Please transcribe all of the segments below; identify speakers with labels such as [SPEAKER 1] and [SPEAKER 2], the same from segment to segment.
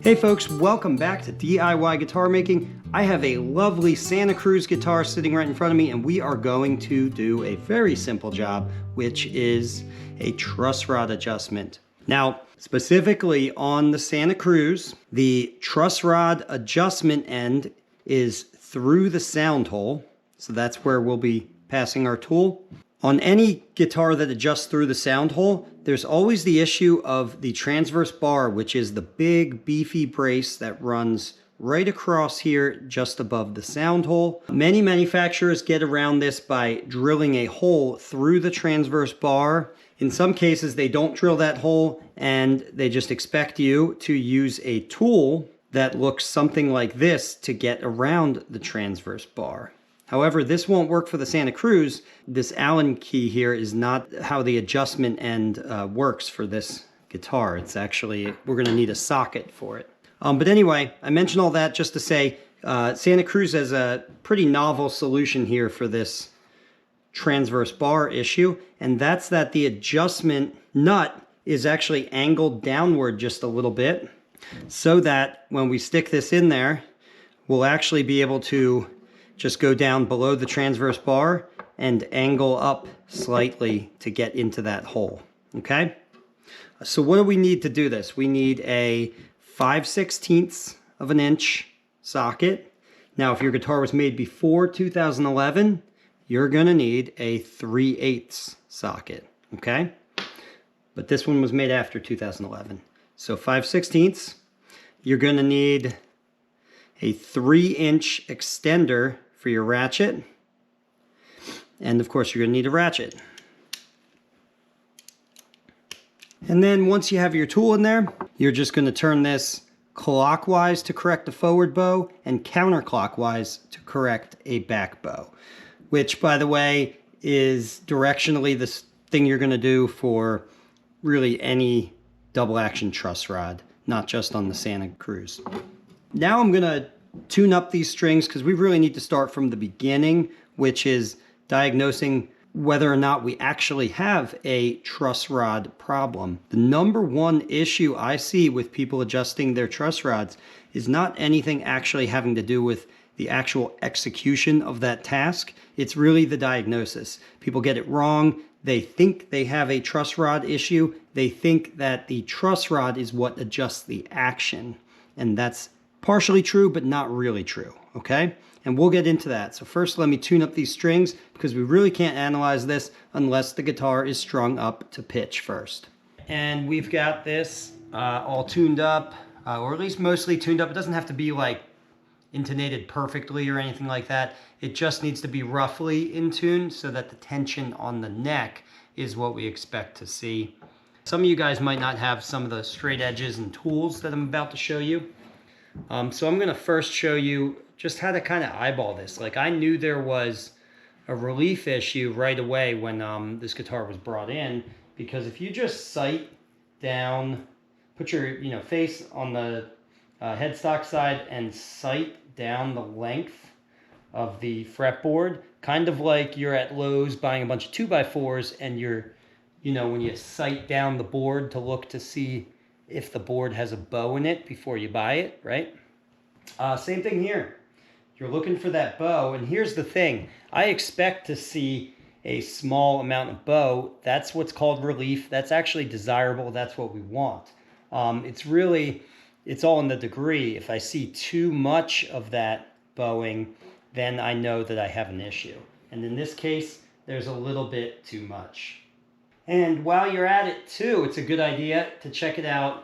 [SPEAKER 1] Hey folks, welcome back to DIY guitar making. I have a lovely Santa Cruz guitar sitting right in front of me, and we are going to do a very simple job, which is a truss rod adjustment. Now, specifically on the Santa Cruz, the truss rod adjustment end is through the sound hole. So that's where we'll be passing our tool. On any guitar that adjusts through the sound hole, there's always the issue of the transverse bar, which is the big beefy brace that runs right across here just above the sound hole. Many manufacturers get around this by drilling a hole through the transverse bar. In some cases, they don't drill that hole and they just expect you to use a tool that looks something like this to get around the transverse bar. However, this won't work for the Santa Cruz. This Allen key here is not how the adjustment end works for this guitar. It's actually, we're gonna need a socket for it. But anyway, I mentioned all that just to say, Santa Cruz has a pretty novel solution here for this transverse bar issue, and that's that the adjustment nut is actually angled downward just a little bit, so that when we stick this in there, we'll actually be able to just go down below the transverse bar and angle up slightly to get into that hole, okay? So what do we need to do this? We need a 5/16 of an inch socket. Now, if your guitar was made before 2011, you're gonna need a 3/8 socket, okay? But this one was made after 2011. So 5/16, you're gonna need a 3-inch extender for your ratchet. And of course, you're gonna need a ratchet. And then once you have your tool in there, you're just gonna turn this clockwise to correct a forward bow and counterclockwise to correct a back bow, which, by the way, is directionally the thing you're gonna do for really any double action truss rod, not just on the Santa Cruz. Now I'm gonna tune up these strings because we really need to start from the beginning, which is diagnosing whether or not we actually have a truss rod problem. The number one issue I see with people adjusting their truss rods is not anything actually having to do with the actual execution of that task. It's really the diagnosis. People get it wrong. They think they have a truss rod issue. They think that the truss rod is what adjusts the action, and that's partially true, but not really true, okay? And we'll get into that. So first, let me tune up these strings because we really can't analyze this unless the guitar is strung up to pitch first. And we've got this all tuned up, or at least mostly tuned up. It doesn't have to be like intonated perfectly or anything like that. It just needs to be roughly in tune so that the tension on the neck is what we expect to see. Some of you guys might not have some of the straight edges and tools that I'm about to show you. So I'm gonna first show you just how to kind of eyeball this. Like, I knew there was a relief issue right away when this guitar was brought in, because if you just sight down, put your face on the headstock side and sight down the length of the fretboard, kind of like you're at Lowe's buying a bunch of 2x4s and you're, when you sight down the board to look to see if the board has a bow in it before you buy it, right? Same thing here. You're looking for that bow, and here's the thing. I expect to see a small amount of bow. That's what's called relief. That's actually desirable. That's what we want. It's all in the degree. If I see too much of that bowing, then I know that I have an issue. And in this case, there's a little bit too much. And while you're at it too, it's a good idea to check it out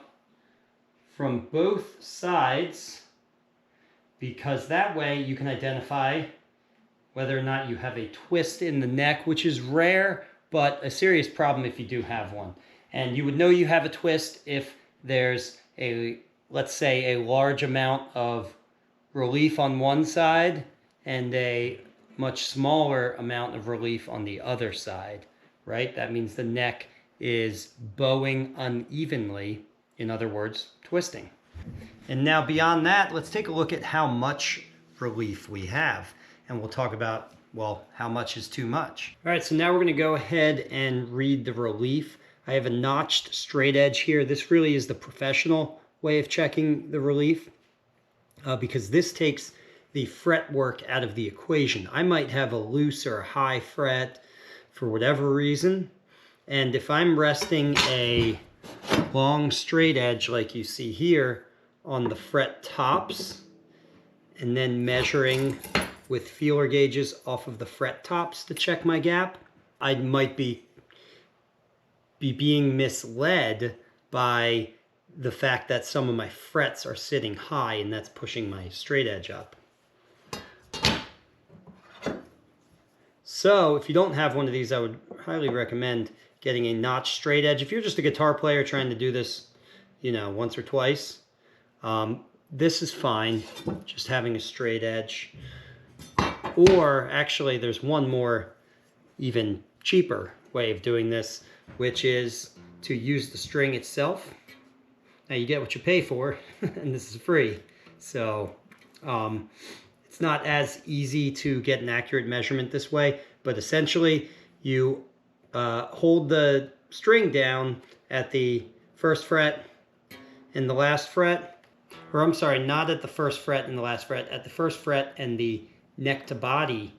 [SPEAKER 1] from both sides, because that way you can identify whether or not you have a twist in the neck, which is rare, but a serious problem if you do have one. And you would know you have a twist if there's let's say a large amount of relief on one side and a much smaller amount of relief on the other side. Right? That means the neck is bowing unevenly, in other words, twisting. And now beyond that, let's take a look at how much relief we have. And we'll talk about, well, how much is too much. All right, so now we're gonna go ahead and read the relief. I have a notched straight edge here. This really is the professional way of checking the relief because this takes the fret work out of the equation. I might have a loose or a high fret for whatever reason, and if I'm resting a long straight edge like you see here on the fret tops and then measuring with feeler gauges off of the fret tops to check my gap, I might be being misled by the fact that some of my frets are sitting high and that's pushing my straight edge up. So if you don't have one of these, I would highly recommend getting a notch straight edge. If you're just a guitar player trying to do this, you know, once or twice, this is fine, just having a straight edge. Or actually there's one more even cheaper way of doing this, which is to use the string itself. Now you get what you pay for, and this is free. So it's not as easy to get an accurate measurement this way, but essentially you hold the string down at the first fret and the last fret, or I'm sorry, not at the first fret and the last fret, at the first fret and the neck to body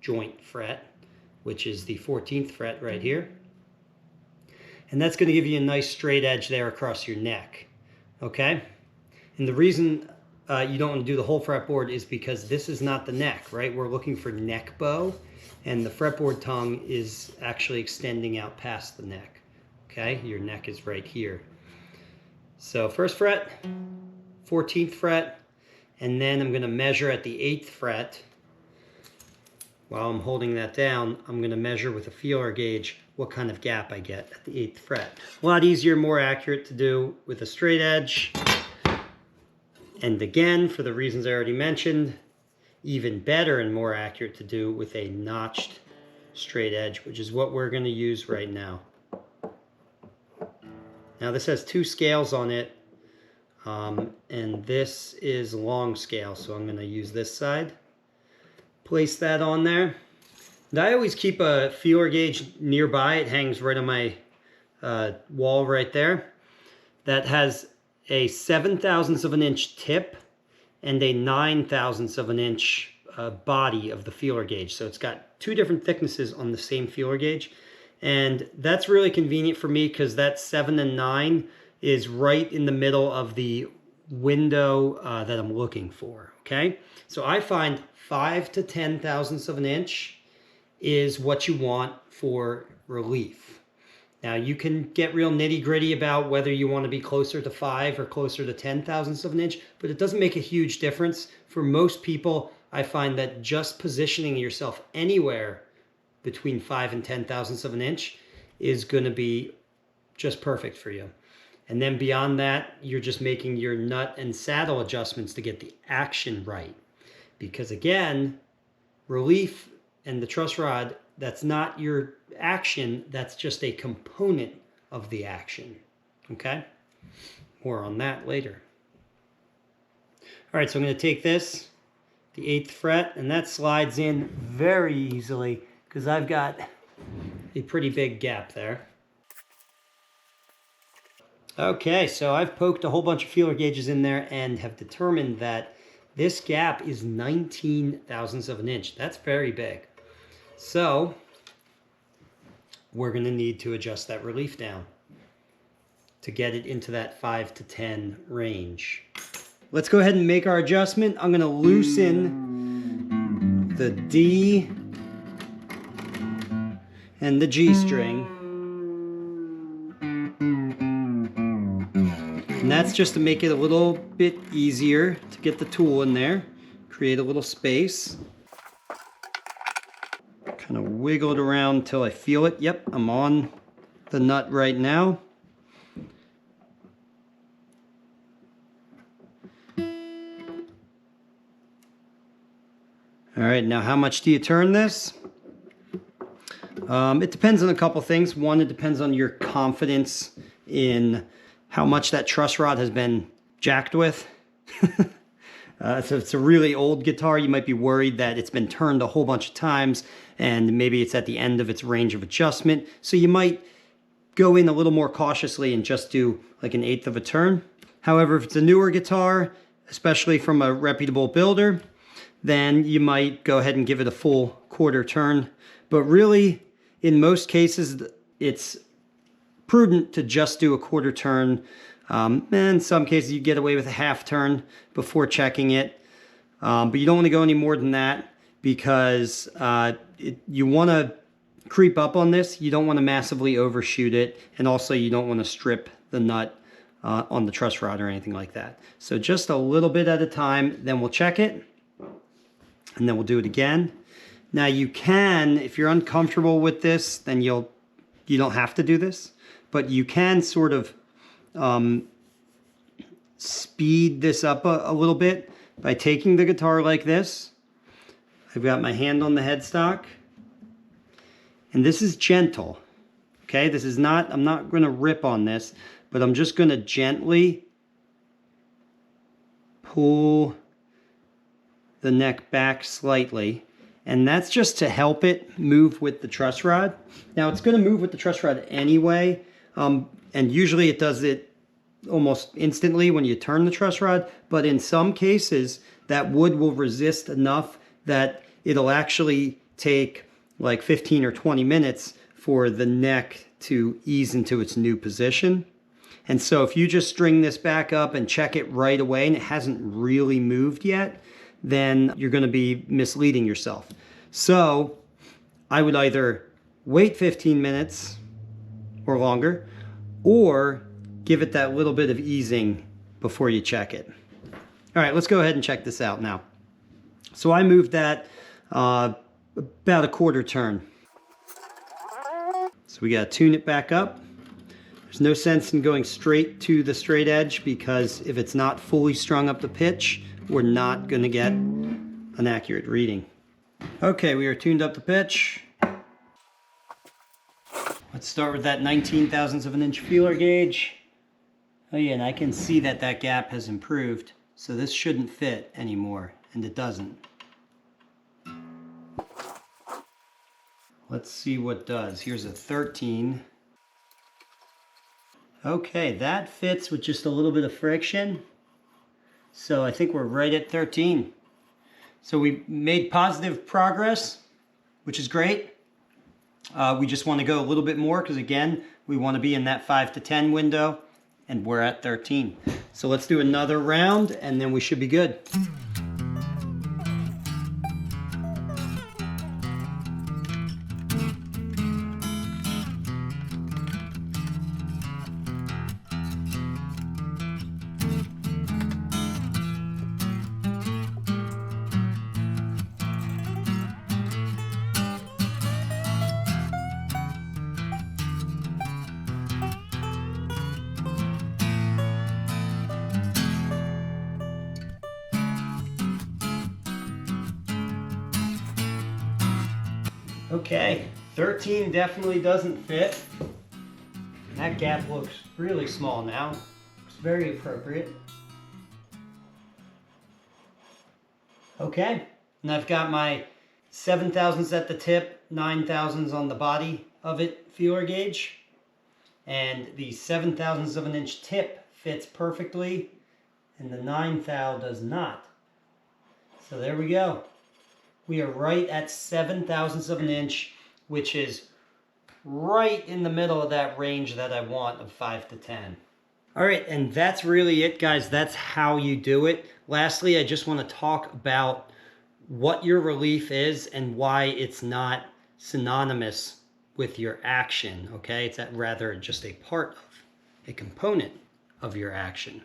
[SPEAKER 1] joint fret, which is the 14th fret right here. And that's going to give you a nice straight edge there across your neck. Okay? And the reason you don't want to do the whole fretboard is because this is not the neck, right? We're looking for neck bow, and the fretboard tongue is actually extending out past the neck. Okay? Your neck is right here. So first fret, 14th fret, and then I'm going to measure at the 8th fret. While I'm holding that down, I'm going to measure with a feeler gauge what kind of gap I get at the 8th fret. A lot easier, more accurate to do with a straight edge. And again, for the reasons I already mentioned, even better and more accurate to do with a notched straight edge, which is what we're going to use right now. Now this has 2 scales on it, and this is long scale, so I'm going to use this side. Place that on there. And I always keep a feeler gauge nearby. It hangs right on my wall right there. That has a 7/1000 of an inch tip and a 9/1000 of an inch body of the feeler gauge. So it's got 2 different thicknesses on the same feeler gauge. And that's really convenient for me because that 7 and 9 is right in the middle of the window that I'm looking for. Okay? So I find 5 to 10/1000 of an inch is what you want for relief. Now you can get real nitty gritty about whether you want to be closer to 5 or closer to 10/1000 of an inch, but it doesn't make a huge difference. For most people, I find that just positioning yourself anywhere between 5 and 10/1000 of an inch is going to be just perfect for you. And then beyond that, you're just making your nut and saddle adjustments to get the action right. Because again, relief and the truss rod, that's not your action, that's just a component of the action. Okay? More on that later. All right, so I'm going to take this, the 8th fret, and that slides in very easily because I've got a pretty big gap there. Okay, so I've poked a whole bunch of feeler gauges in there and have determined that this gap is 19/1000 of an inch. That's very big. So we're going to need to adjust that relief down to get it into that 5 to 10 range. Let's go ahead and make our adjustment. I'm going to loosen the D and the G string. And that's just to make it a little bit easier to get the tool in there. Create a little space. Kind of wiggle it around until I feel it. Yep, I'm on the nut right now. All right, now how much do you turn this? It depends on a couple things. One, it depends on your confidence in how much that truss rod has been jacked with. So if it's a really old guitar, you might be worried that it's been turned a whole bunch of times and maybe it's at the end of its range of adjustment. So you might go in a little more cautiously and just do like 1/8 of a turn. However, if it's a newer guitar, especially from a reputable builder, then you might go ahead and give it a full quarter turn. But really, in most cases, it's prudent to just do a quarter turn. And in some cases, you get away with a half turn before checking it. But you don't want to go any more than that because you want to creep up on this. You don't want to massively overshoot it. And also, you don't want to strip the nut on the truss rod or anything like that. So just a little bit at a time, then we'll check it. And then we'll do it again. Now you can, if you're uncomfortable with this, then you don't have to do this. But you can sort of speed this up a little bit by taking the guitar like this. I've got my hand on the headstock. And this is gentle. Okay, this is not, I'm not going to rip on this, but I'm just going to gently pull the neck back slightly. And that's just to help it move with the truss rod. Now it's going to move with the truss rod anyway. And usually it does it almost instantly when you turn the truss rod. But in some cases, that wood will resist enough that it'll actually take like 15 or 20 minutes for the neck to ease into its new position. And so if you just string this back up and check it right away and it hasn't really moved yet, then you're going to be misleading yourself. So I would either wait 15 minutes or longer, or give it that little bit of easing before you check it. All right, let's go ahead and check this out now. So I moved that about a quarter turn. So we got to tune it back up. There's no sense in going straight to the straight edge because if it's not fully strung up the pitch, we're not going to get an accurate reading. Okay, we are tuned up the pitch. Let's start with that 19 thousandths of an inch feeler gauge. Oh yeah, and I can see that that gap has improved. So this shouldn't fit anymore, and it doesn't. Let's see what does. Here's a 13. Okay, that fits with just a little bit of friction. So I think we're right at 13. So we made positive progress, which is great. We just want to go a little bit more because again, we want to be in that 5 to 10 window and we're at 13. So let's do another round and then we should be good. Okay, 13 definitely doesn't fit. That gap looks really small now. It's very appropriate. Okay, and I've got my 7 thousandths at the tip, 9 thousandths on the body of it feeler gauge. And the 7 thousandths of an inch tip fits perfectly, and the 9 thou does not. So there we go. We are right at 7 thousandths of an inch, which is right in the middle of that range that I want of 5 to 10. All right, and that's really it, guys. That's how you do it. Lastly, I just want to talk about what your relief is and why it's not synonymous with your action, okay? It's rather just a part of, a component of your action.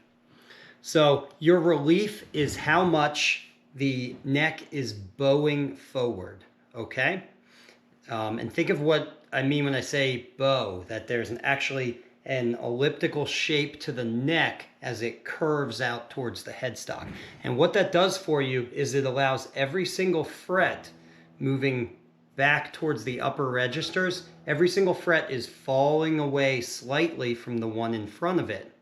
[SPEAKER 1] So your relief is how much the neck is bowing forward, okay? And think of what I mean when I say bow, that there's actually an elliptical shape to the neck as it curves out towards the headstock. And what that does for you is it allows every single fret moving back towards the upper registers. Every single fret is falling away slightly from the one in front of it,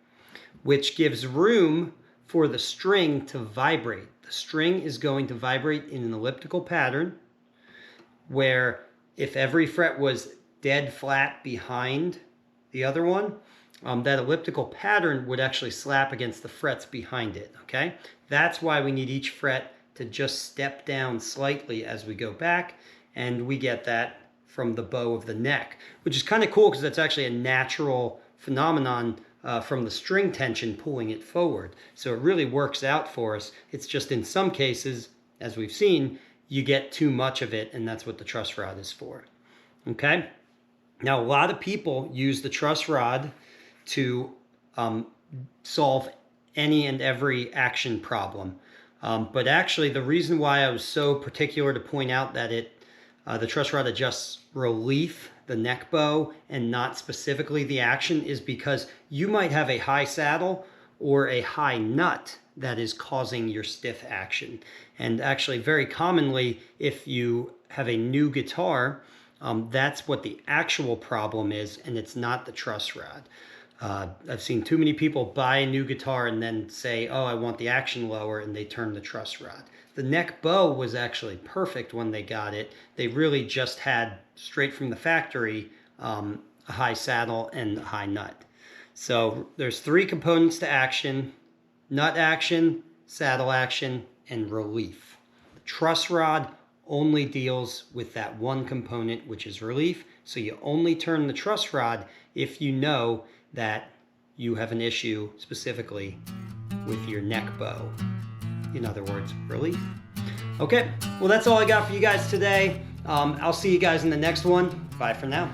[SPEAKER 1] which gives room for the string to vibrate. The string is going to vibrate in an elliptical pattern where if every fret was dead flat behind the other one, that elliptical pattern would actually slap against the frets behind it, okay? That's why we need each fret to just step down slightly as we go back, and we get that from the bow of the neck, which is kind of cool because that's actually a natural phenomenon from the string tension pulling it forward. So it really works out for us. It's just in some cases, as we've seen, you get too much of it, and that's what the truss rod is for, okay? Now, a lot of people use the truss rod to solve any and every action problem. But actually, the reason why I was so particular to point out that the truss rod adjusts relief, the neck bow, and not specifically the action is because you might have a high saddle or a high nut that is causing your stiff action. And actually, very commonly, if you have a new guitar, that's what the actual problem is, and it's not the truss rod. I've seen too many people buy a new guitar and then say, oh, I want the action lower, and they turn the truss rod. The neck bow was actually perfect when they got it. They really just had, straight from the factory, a high saddle and a high nut. So there's 3 components to action: nut action, saddle action, and relief. The truss rod only deals with that one component, which is relief. So you only turn the truss rod if you know that you have an issue specifically with your neck bow. In other words, relief. Okay, well, that's all I got for you guys today. I'll see you guys in the next one. Bye for now.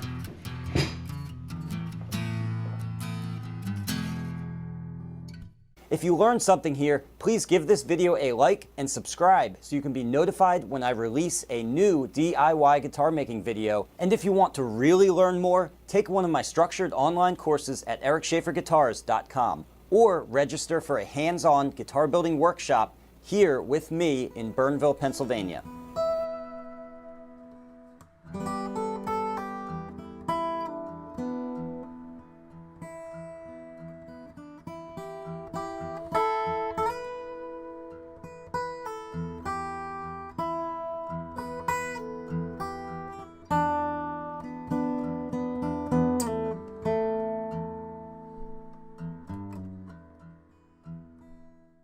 [SPEAKER 2] If you learned something here, please give this video a like and subscribe so you can be notified when I release a new DIY guitar making video. And if you want to really learn more, take one of my structured online courses at ericschaferguitars.com or register for a hands-on guitar building workshop here with me in Burnville, Pennsylvania.